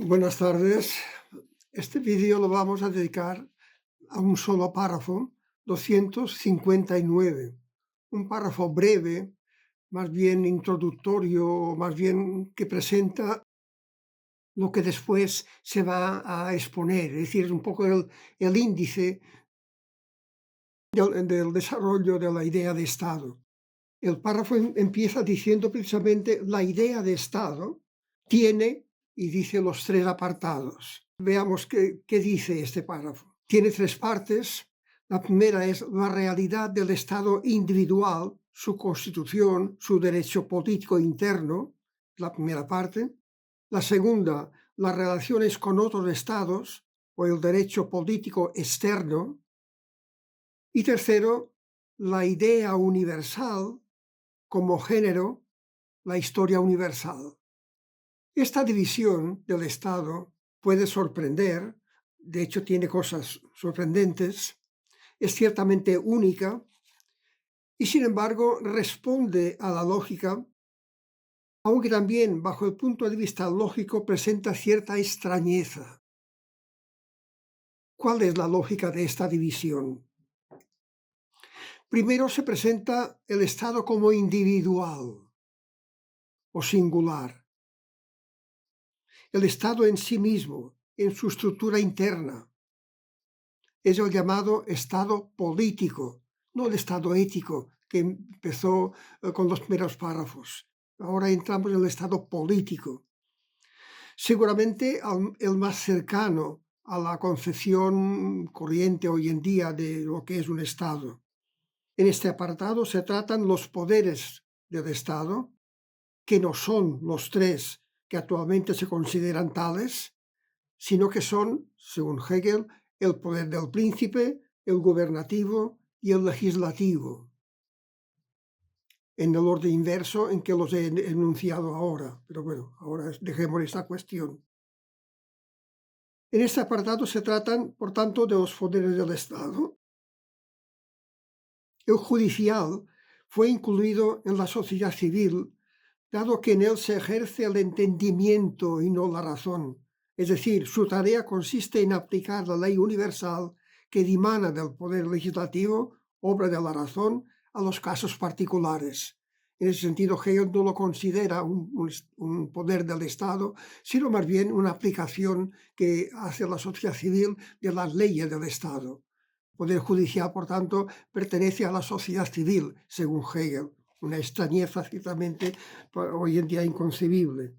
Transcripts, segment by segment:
Buenas tardes. Este vídeo lo vamos a dedicar a un solo párrafo, 259. Un párrafo breve, más bien introductorio, más bien que presenta lo que después se va a exponer, es decir, un poco el índice del desarrollo de la idea de Estado. El párrafo empieza diciendo precisamente la idea de Estado tiene, y dice los tres apartados. Veamos qué dice este párrafo. Tiene tres partes. La primera es la realidad del Estado individual, su constitución, su derecho político interno, la primera parte. La segunda, las relaciones con otros estados o el derecho político externo. Y tercero, la idea universal como género, la historia universal. Esta división del Estado puede sorprender, de hecho tiene cosas sorprendentes, es ciertamente única y sin embargo responde a la lógica, aunque también bajo el punto de vista lógico presenta cierta extrañeza. ¿Cuál es la lógica de esta división? Primero se presenta el Estado como individual o singular. El Estado en sí mismo, en su estructura interna, es el llamado Estado político, no el Estado ético que empezó con los primeros párrafos. Ahora entramos en el Estado político. Seguramente el más cercano a la concepción corriente hoy en día de lo que es un Estado. En este apartado se tratan los poderes del Estado, que no son los tres que actualmente se consideran tales, sino que son, según Hegel, el poder del príncipe, el gubernativo y el legislativo, en el orden inverso en que los he enunciado ahora. Pero bueno, ahora dejemos esta cuestión. En este apartado se tratan, por tanto, de los poderes del Estado. El judicial fue incluido en la sociedad civil, dado que en él se ejerce el entendimiento y no la razón. Es decir, su tarea consiste en aplicar la ley universal que dimana del poder legislativo, obra de la razón, a los casos particulares. En ese sentido, Hegel no lo considera un poder del Estado, sino más bien una aplicación que hace la sociedad civil de las leyes del Estado. El poder judicial, por tanto, pertenece a la sociedad civil, según Hegel. Una extrañeza ciertamente hoy en día inconcebible.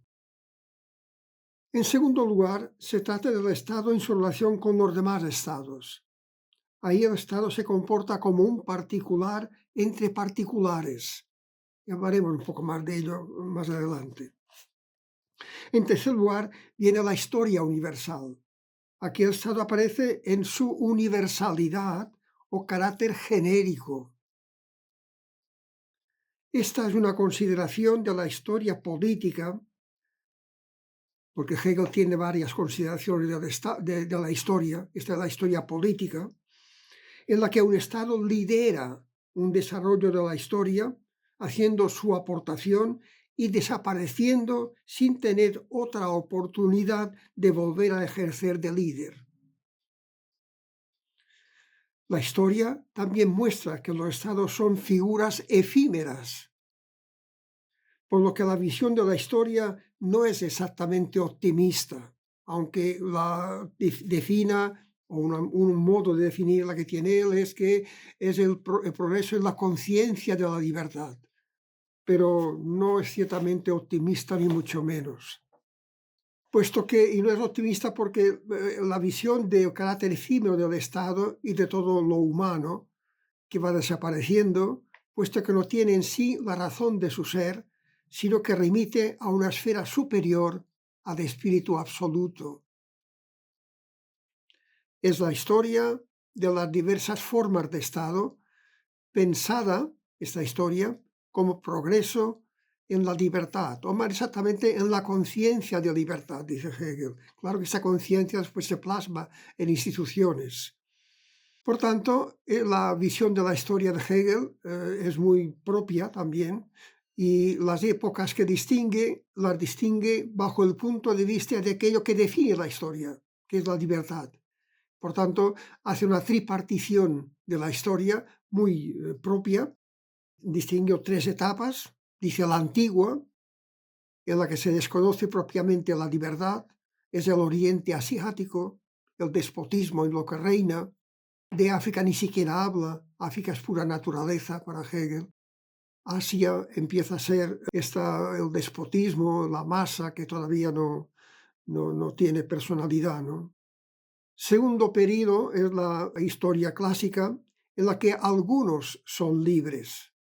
En segundo lugar, se trata del Estado en su relación con los demás estados. Ahí el Estado se comporta como un particular entre particulares. Y hablaremos un poco más de ello más adelante. En tercer lugar, viene la historia universal. Aquí el Estado aparece en su universalidad o carácter genérico. Esta es una consideración de la historia política, porque Hegel tiene varias consideraciones de la historia, esta es la historia política, en la que un Estado lidera un desarrollo de la historia, haciendo su aportación y desapareciendo sin tener otra oportunidad de volver a ejercer de líder. La historia también muestra que los Estados son figuras efímeras, por lo que la visión de la historia no es exactamente optimista, aunque la defina, o un modo de definir la que tiene él es que es el progreso en la conciencia de la libertad, pero no es ciertamente optimista ni mucho menos. Puesto que, y no es optimista porque la visión del carácter efímero del Estado y de todo lo humano que va desapareciendo, puesto que no tiene en sí la razón de su ser, sino que remite a una esfera superior al espíritu absoluto. Es la historia de las diversas formas de Estado, pensada, esta historia, como progreso en la libertad, o más exactamente en la conciencia de libertad, dice Hegel. Claro que esa conciencia después se plasma en instituciones. Por tanto, la visión de la historia de Hegel es muy propia también y las épocas que distingue, las distingue bajo el punto de vista de aquello que define la historia, que es la libertad. Por tanto, hace una tripartición de la historia muy propia, distingue tres etapas, dice la antigua, en la que se desconoce propiamente la libertad, es el oriente asiático, el despotismo en lo que reina, de África ni siquiera habla, África es pura naturaleza para Hegel. Asia empieza a ser el despotismo, la masa que todavía no tiene personalidad, ¿no? Segundo periodo es la historia clásica, en la que algunos son libres,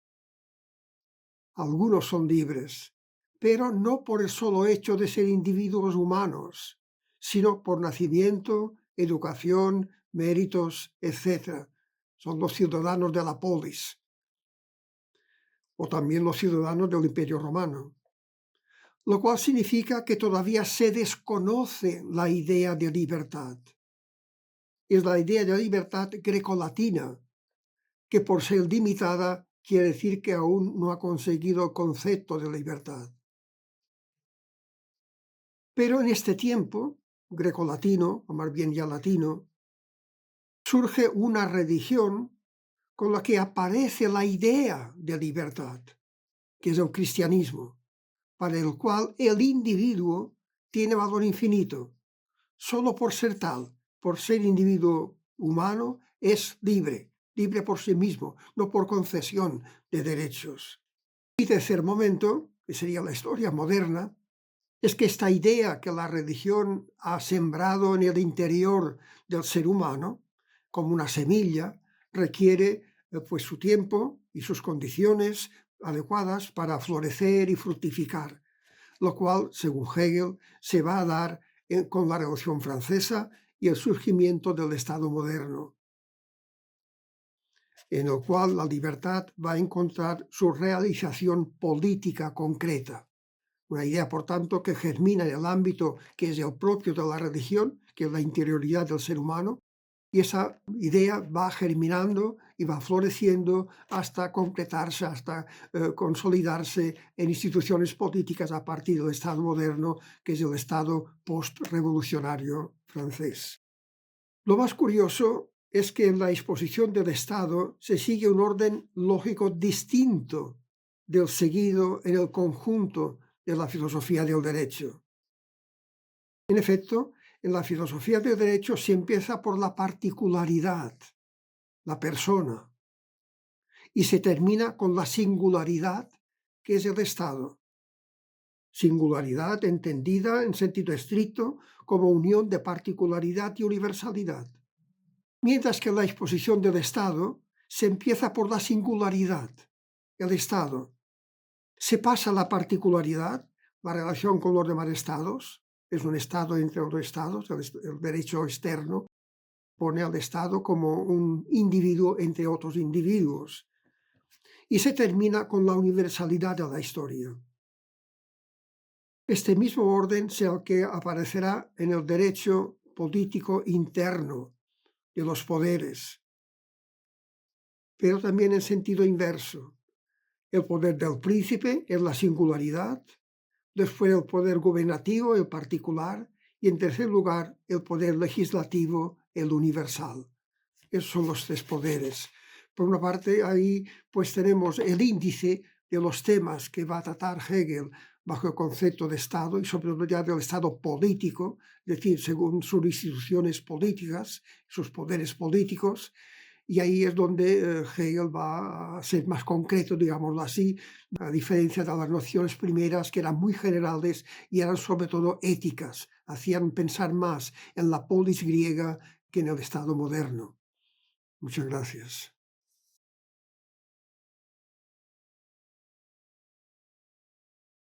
pero no por el solo hecho de ser individuos humanos, sino por nacimiento, educación, méritos, etc. Son los ciudadanos de la polis, o también los ciudadanos del Imperio Romano, lo cual significa que todavía se desconoce la idea de libertad. Es la idea de libertad grecolatina, que por ser limitada quiere decir que aún no ha conseguido el concepto de libertad. Pero en este tiempo, grecolatino, o más bien ya latino, surge una religión con la que aparece la idea de libertad, que es el cristianismo, para el cual el individuo tiene valor infinito. Solo por ser tal, por ser individuo humano, es libre por sí mismo, no por concesión de derechos. Y tercer momento, que sería la historia moderna, es que esta idea que la religión ha sembrado en el interior del ser humano, como una semilla, requiere pues su tiempo y sus condiciones adecuadas para florecer y fructificar, lo cual, según Hegel, se va a dar con la Revolución Francesa y el surgimiento del Estado moderno, en el cual la libertad va a encontrar su realización política concreta. Una idea, por tanto, que germina en el ámbito que es el propio de la religión, que es la interioridad del ser humano, y esa idea va germinando y va floreciendo hasta completarse, hasta consolidarse en instituciones políticas a partir del Estado moderno, que es el Estado postrevolucionario francés. Lo más curioso es que en la exposición del Estado se sigue un orden lógico distinto del seguido en el conjunto de la filosofía del derecho. En efecto, en la filosofía del derecho se empieza por la particularidad, la persona, y se termina con la singularidad, que es el Estado. Singularidad entendida en sentido estricto como unión de particularidad y universalidad. Mientras que en la exposición del Estado se empieza por la singularidad, el Estado. Se pasa a la particularidad, la relación con los demás estados, es un estado entre otros estados, el derecho externo pone al Estado como un individuo entre otros individuos, y se termina con la universalidad de la historia. Este mismo orden es el que aparecerá en el derecho político interno de los poderes, pero también en sentido inverso. El poder del príncipe es la singularidad, después el poder gubernativo, el particular, y en tercer lugar el poder legislativo, el universal. Esos son los tres poderes. Por una parte, ahí pues tenemos el índice de los temas que va a tratar Hegel bajo el concepto de Estado y sobre todo ya del Estado político, es decir, según sus instituciones políticas, sus poderes políticos, y ahí es donde Hegel va a ser más concreto, digámoslo así, a diferencia de las nociones primeras que eran muy generales y eran sobre todo éticas, hacían pensar más en la polis griega que en el Estado moderno. Muchas gracias.